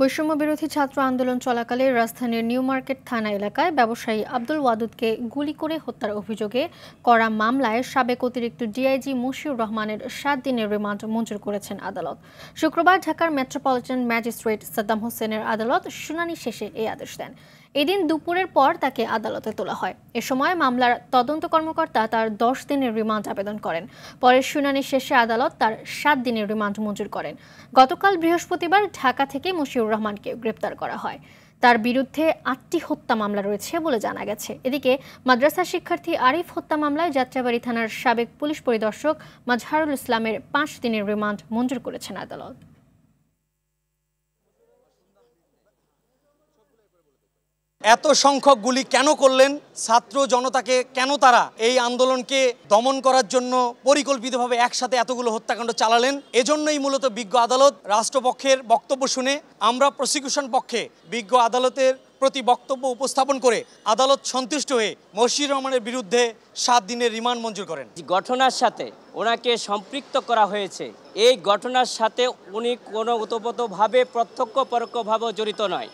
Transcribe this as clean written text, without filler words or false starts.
বৈষম্য বিরোধী ছাত্র আন্দোলন চলাকালে রাজধানীর নিউ মার্কেট থানা এলাকায় ব্যবসায়ী আব্দুল ওয়াদুদকে গুলি করে হত্যার অভিযোগে করা মামলায় সাবেক অতিরিক্ত ডিআইজি মশিউর রহমানের ৭ দিনের রিমান্ড মঞ্জুর করেছেন আদালত। শুক্রবার ঢাকার মেট্রোপলিটন ম্যাজিস্ট্রেট সাদ্দাম হোসেনের আদালত শুনানি শেষে এই আদেশ দেন। এদিন দুপুরের পর তাকে আদালতে তোলা হয়। এ সময় মামলার তদন্ত কর্মকর্তা তার ১০ দিনের রিমান্ড আবেদন করেন। পরে শুনানি শেষে আদালত তার ৭ দিনের রিমান্ড মঞ্জুর করেন। গতকাল বৃহস্পতিবার ঢাকা থেকে মশিউর রহমানকে গ্রেপ্তার করা হয়। তার বিরুদ্ধে ৮টি হত্যা মামলা রয়েছে বলে জানা গেছে। এদিকে মাদ্রাসা শিক্ষার্থী আরিফ হত্যা মামলায় যাত্রাবাড়ী থানার সাবেক পুলিশ পরিদর্শক মাজহারুল ইসলামের ৫ দিনের রিমান্ড মঞ্জুর করেছেন আদালত। এত সংখ্যক গুলি কেন করলেন? ছাত্র জনতাকে কেন তারা এই আন্দোলনকে দমন করার জন্য পরিকল্পিতভাবে একসাথে এতগুলো হত্যাকাণ্ড চালালেন? এজন্যই মূলত বিজ্ঞ আদালত রাষ্ট্রপক্ষের বক্তব্য শুনে আমরা প্রসিকিউশন পক্ষে বিজ্ঞ আদালতের প্রতি বক্তব্য উপস্থাপন করে আদালত সন্তুষ্ট হয়ে মশিউর রহমানের বিরুদ্ধে ৭ দিনের রিমান্ড মঞ্জুর করেন। ঘটনার সাথে ওনাকে সম্পৃক্ত করা হয়েছে, এই ঘটনার সাথে উনি কোনো ওতপ্রোতভাবে প্রত্যক্ষ পরোক্ষভাবে জড়িত নয়।